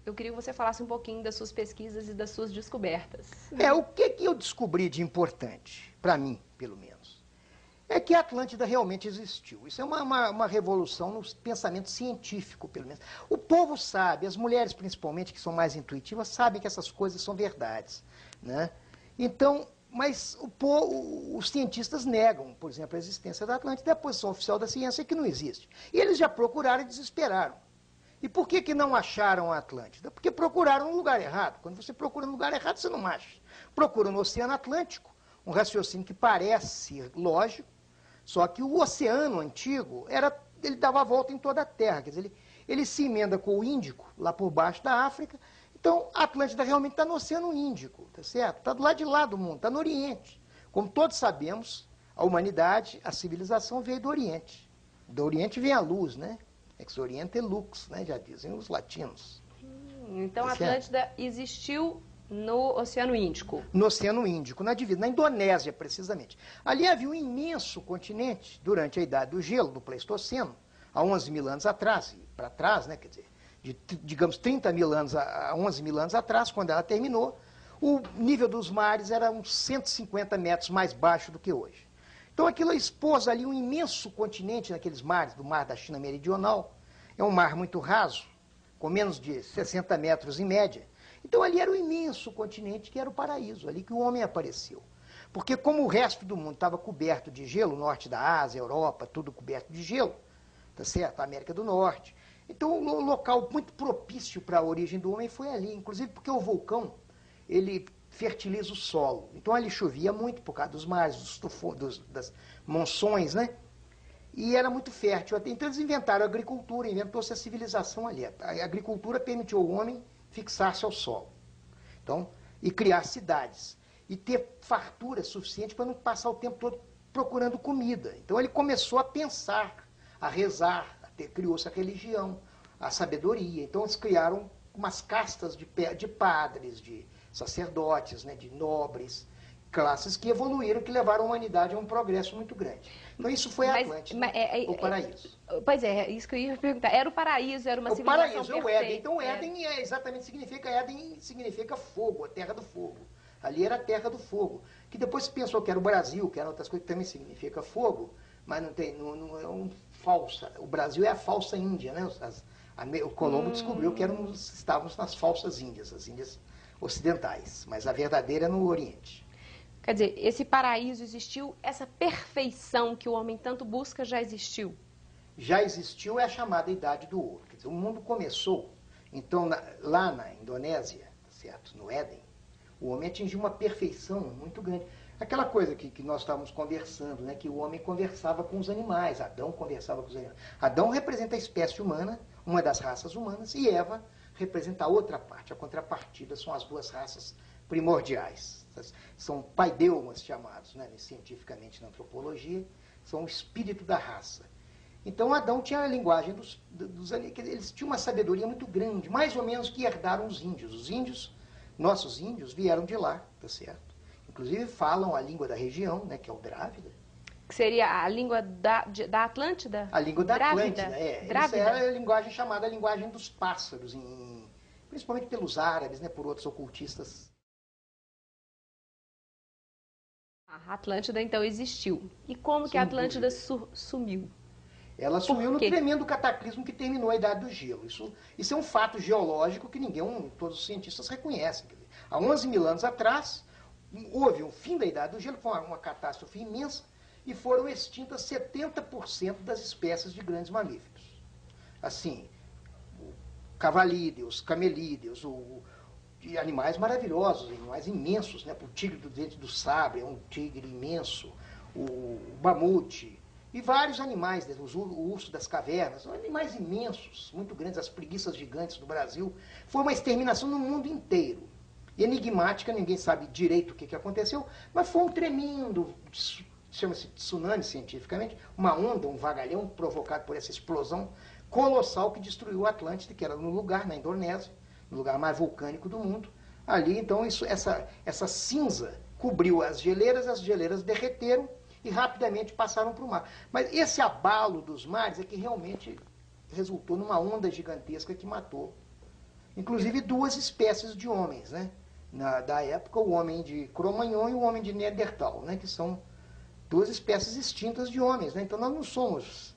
eu queria que você falasse um pouquinho das suas pesquisas e das suas descobertas. O que eu descobri de importante, para mim, pelo menos, é que a Atlântida realmente existiu. Isso é uma revolução no pensamento científico, pelo menos. O povo sabe, as mulheres principalmente, que são mais intuitivas, sabem que essas coisas são verdades, né? Então, mas os cientistas negam, por exemplo, a existência da Atlântida, a posição oficial da ciência é que não existe. E eles já procuraram e desesperaram. E por que não acharam a Atlântida? Porque procuraram no lugar errado. Quando você procura no lugar errado, você não acha. Procura no Oceano Atlântico, um raciocínio que parece lógico, só que o oceano antigo, ele dava a volta em toda a Terra. Quer dizer, ele se emenda com o Índico, lá por baixo da África. Então, a Atlântida realmente está no Oceano Índico, tá certo? Está do lado de lá do mundo, está no Oriente. Como todos sabemos, a humanidade, a civilização veio do Oriente. Do Oriente vem a luz, né? Ex oriente lux, né? Já dizem os latinos. Então, a Atlântida existiu no Oceano Índico. No Oceano Índico, na Indonésia, precisamente. Ali havia um imenso continente durante a Idade do Gelo, do Pleistoceno, há 11 mil anos atrás, para trás, né? Quer dizer, digamos, 30 mil anos a 11 mil anos atrás, quando ela terminou, o nível dos mares era uns 150 metros mais baixo do que hoje. Então aquilo expôs ali um imenso continente naqueles mares, do mar da China Meridional. É um mar muito raso, com menos de 60 metros em média. Então ali era o imenso continente que era o paraíso, ali que o homem apareceu. Porque como o resto do mundo estava coberto de gelo, o norte da Ásia, a Europa, tudo coberto de gelo, tá certo? A América do Norte. Então o local muito propício para a origem do homem foi ali, inclusive porque o vulcão, ele fertiliza o solo. Então ali chovia muito por causa dos mares, das monções, né? E era muito fértil. Então eles inventaram a agricultura, inventou-se a civilização ali. A agricultura permitiu ao homem fixar-se ao solo. Então, e criar cidades. E ter fartura suficiente para não passar o tempo todo procurando comida. Então ele começou a pensar, a rezar, criou-se a religião, a sabedoria. Então eles criaram umas castas de padres, de sacerdotes, né, de nobres, classes que evoluíram, que levaram a humanidade a um progresso muito grande. Então isso foi a Atlântida, o paraíso. Pois é, isso que eu ia perguntar. Era o paraíso, era uma civilização perfeita. O paraíso, é o Éden. Então Éden exatamente significa, Éden significa fogo, a terra do fogo. Ali era a terra do fogo. Que depois se pensou que era o Brasil, que eram outras coisas que também significa fogo, mas não tem, não é um falsa. O Brasil é a falsa Índia, né? O Colombo descobriu que estávamos nas falsas Índias, as Índias ocidentais, mas a verdadeira é no Oriente. Quer dizer, esse paraíso existiu, essa perfeição que o homem tanto busca já existiu? Já existiu, é a chamada Idade do Ouro. Quer dizer, o mundo começou, então, lá na Indonésia, certo? No Éden, o homem atingiu uma perfeição muito grande. Aquela coisa que nós estávamos conversando, né? Que o homem conversava com os animais, Adão conversava com os animais. Adão representa a espécie humana, uma das raças humanas, e Eva representa a outra parte, a contrapartida, são as duas raças primordiais. São paideumas chamados, né, cientificamente na antropologia, são o espírito da raça. Então Adão tinha a linguagem eles tinham uma sabedoria muito grande, mais ou menos que herdaram os índios. Os índios, nossos índios, vieram de lá, tá certo? Inclusive falam a língua da região, né, que é o Drávida. Que seria a língua da Atlântida? A língua da Drávida. Atlântida, é. Drávida. Essa é a linguagem chamada a linguagem dos pássaros, principalmente pelos árabes, né, por outros ocultistas. A Atlântida, então, existiu. E como que a Atlântida sumiu? Ela sumiu no tremendo cataclismo que terminou a Idade do Gelo. Isso é um fato geológico que todos os cientistas reconhecem. Quer dizer, há 11 mil anos atrás, houve o fim da Idade do Gelo, foi uma catástrofe imensa, e foram extintas 70% das espécies de grandes mamíferos. Assim, cavalídeos, camelídeos, de animais maravilhosos, animais imensos, né? O tigre do dente do sabre é um tigre imenso, o mamute, e vários animais, o urso das cavernas, são animais imensos, muito grandes, as preguiças gigantes do Brasil. Foi uma exterminação no mundo inteiro. Enigmática, ninguém sabe direito o que aconteceu, mas foi um tremendo, chama-se tsunami cientificamente, uma onda, um vagalhão provocado por essa explosão colossal que destruiu o Atlântida, que era no lugar, na Indonésia, no lugar mais vulcânico do mundo. Ali, então, essa cinza cobriu as geleiras derreteram e rapidamente passaram para o mar. Mas esse abalo dos mares é que realmente resultou numa onda gigantesca que matou inclusive duas espécies de homens, né? Da época, o homem de Cro-Magnon e o homem de Neandertal, né? Que são duas espécies extintas de homens, né? Então nós não somos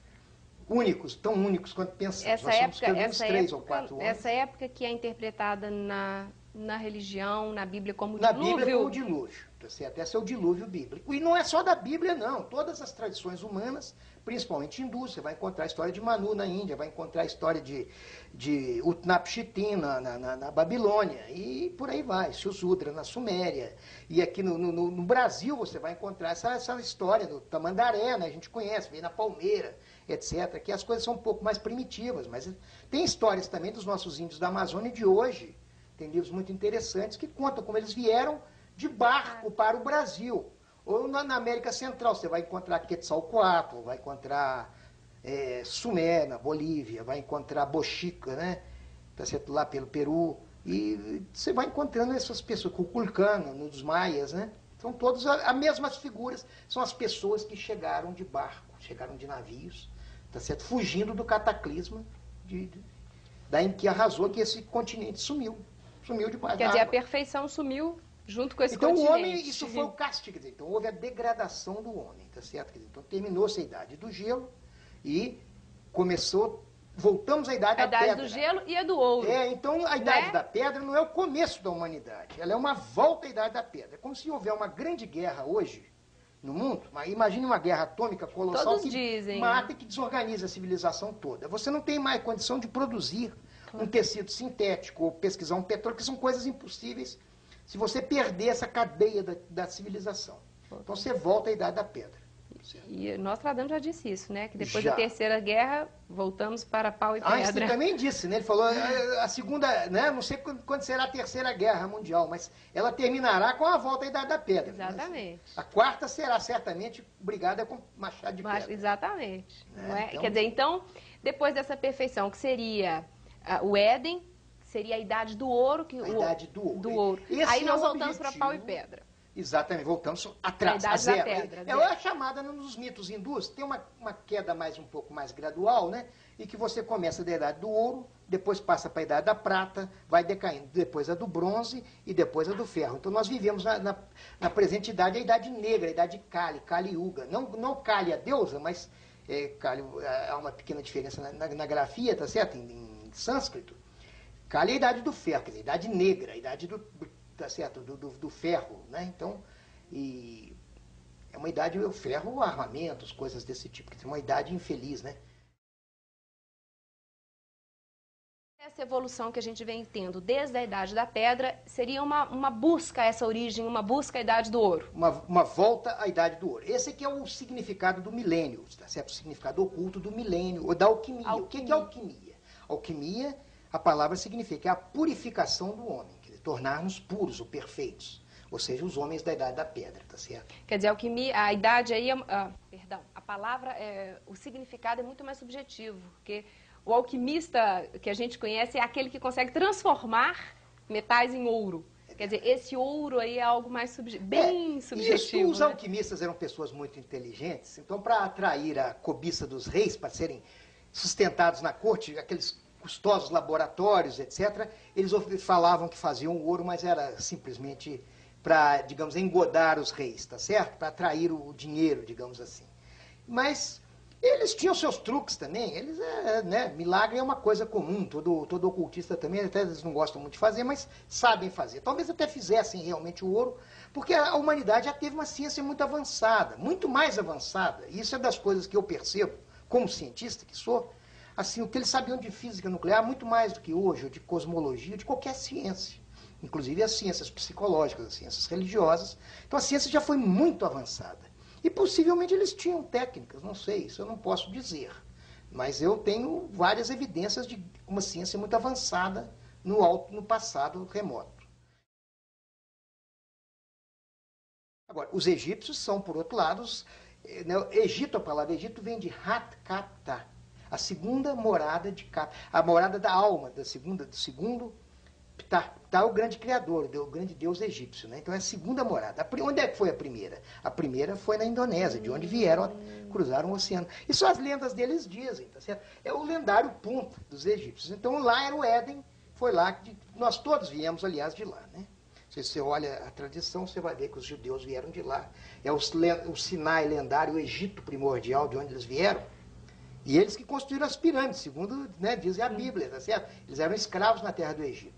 únicos, tão únicos quanto pensamos. Nós somos pelo menos 3 ou 4 homens. Essa época que é interpretada na religião, na Bíblia como Na dilúvio. Bíblia como dilúvio, tá certo? Esse é o dilúvio bíblico. E não é só da Bíblia, não. Todas as tradições humanas, principalmente hindus, você vai encontrar a história de Manu na Índia, vai encontrar a história de Utnapishtim na Babilônia, e por aí vai, Shusudra na Suméria. E aqui no Brasil você vai encontrar essa história do Tamandaré, né? A gente conhece, vem na Palmeira, etc. Que as coisas são um pouco mais primitivas, mas tem histórias também dos nossos índios da Amazônia de hoje. Tem livros muito interessantes que contam como eles vieram de barco para o Brasil. Ou na América Central, você vai encontrar Quetzalcoatl, vai encontrar Sumé, na Bolívia, vai encontrar Bochica, né? Tá certo? Lá pelo Peru. E você vai encontrando essas pessoas, Kukulcana, nos Maias, né? São todas as mesmas figuras, são as pessoas que chegaram de barco, chegaram de navios, tá certo? Fugindo do cataclisma em que arrasou, que esse continente sumiu. Sumiu debaixo da água. Quer dizer, a perfeição sumiu junto com esse então, continente. O homem, isso foi o castigo. Quer dizer, então, houve a degradação do homem, tá certo? Quer dizer, então, terminou-se a idade do gelo e voltamos à idade da pedra. A idade do gelo e a do ouro. Então, a idade da pedra não é o começo da humanidade. Ela é uma volta à idade da pedra. É como se houver uma grande guerra hoje no mundo. Imagine uma guerra atômica colossal. Todos dizem. Mata e que desorganiza a civilização toda. Você não tem mais condição de produzir um tecido sintético ou pesquisar um petróleo, que são coisas impossíveis se você perder essa cadeia da civilização. Então você volta à idade da pedra. E Nostradamus já disse isso, né? Que depois da Terceira Guerra, voltamos para pau e pedra. Einstein também disse, né? Ele falou, a segunda, né? Não sei quando será a Terceira Guerra Mundial, mas ela terminará com a volta à idade da pedra. Exatamente. Né? A quarta será certamente brigada com machado de pedra. Exatamente. Não é? Então, quer dizer, então, depois dessa perfeição, que seria o Éden, seria a idade do ouro. A idade do ouro. Aí nós voltamos para pau e pedra. Exatamente, voltamos atrás, a zero. É chamada nos mitos hindus, tem uma queda um pouco mais gradual, né? E que você começa da idade do ouro, depois passa para a idade da prata, vai decaindo, depois a do bronze e depois a do ferro. Então nós vivemos na presente idade, a idade negra, a idade Kali Yuga. Não Kali a deusa, mas Kali, há uma pequena diferença na grafia, tá certo? Em sânscrito. Kali é a idade do ferro, quer dizer, a idade negra, a idade tá certo? Do ferro, né? Então, é uma idade, o ferro, armamentos, coisas desse tipo, que é uma idade infeliz, né? Essa evolução que a gente vem tendo desde a idade da pedra seria uma busca a essa origem, uma busca à idade do ouro. Uma volta à idade do ouro. Esse aqui é o significado do milênio, tá certo? O significado oculto do milênio, ou da alquimia. O que é alquimia? Alquimia, a palavra significa a purificação do homem. Tornar-nos puros ou perfeitos, ou seja, os homens da idade da pedra, tá certo? Quer dizer, alquimia, a idade aí, a palavra, o significado é muito mais subjetivo, porque o alquimista que a gente conhece é aquele que consegue transformar metais em ouro. Quer dizer, esse ouro aí é algo mais bem subjetivo. Isso, os alquimistas eram pessoas muito inteligentes, então para atrair a cobiça dos reis, para serem sustentados na corte, aqueles custosos laboratórios, etc., eles falavam que faziam ouro, mas era simplesmente para, digamos, engodar os reis, tá certo? Para atrair o dinheiro, digamos assim. Mas eles tinham seus truques também, milagre é uma coisa comum, todo ocultista também, até eles não gostam muito de fazer, mas sabem fazer. Talvez até fizessem realmente o ouro, porque a humanidade já teve uma ciência muito avançada, muito mais avançada, e isso é das coisas que eu percebo, como cientista que sou. Assim, o que eles sabiam de física nuclear, muito mais do que hoje, ou de cosmologia, de qualquer ciência. Inclusive as ciências psicológicas, as ciências religiosas. Então a ciência já foi muito avançada. E possivelmente eles tinham técnicas, não sei, isso eu não posso dizer. Mas eu tenho várias evidências de uma ciência muito avançada no passado remoto. Agora, os egípcios são, por outro lado, Egito, a palavra Egito vem de Hat-Kata, a segunda morada de Kata, a morada da alma, do segundo Ptah é o grande criador, o grande deus egípcio, né? Então é a segunda morada. Onde é que foi a primeira? A primeira foi na Indonésia, de onde vieram, cruzaram o oceano. Isso as lendas deles dizem, tá certo? É o lendário Punta dos egípcios. Então lá era o Éden foi lá que nós todos viemos, aliás, de lá, né? Se você olha a tradição, você vai ver que os judeus vieram de lá. É o Sinai lendário, o Egito primordial, de onde eles vieram. E eles que construíram as pirâmides, segundo, né, diz a Bíblia, tá certo? Eles eram escravos na terra do Egito,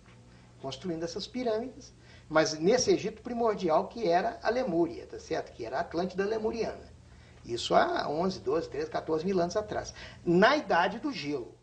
construindo essas pirâmides, mas nesse Egito primordial que era a Lemúria, tá certo? Que era a Atlântida lemuriana. Isso há 11, 12, 13, 14 mil anos atrás. Na Idade do Gelo.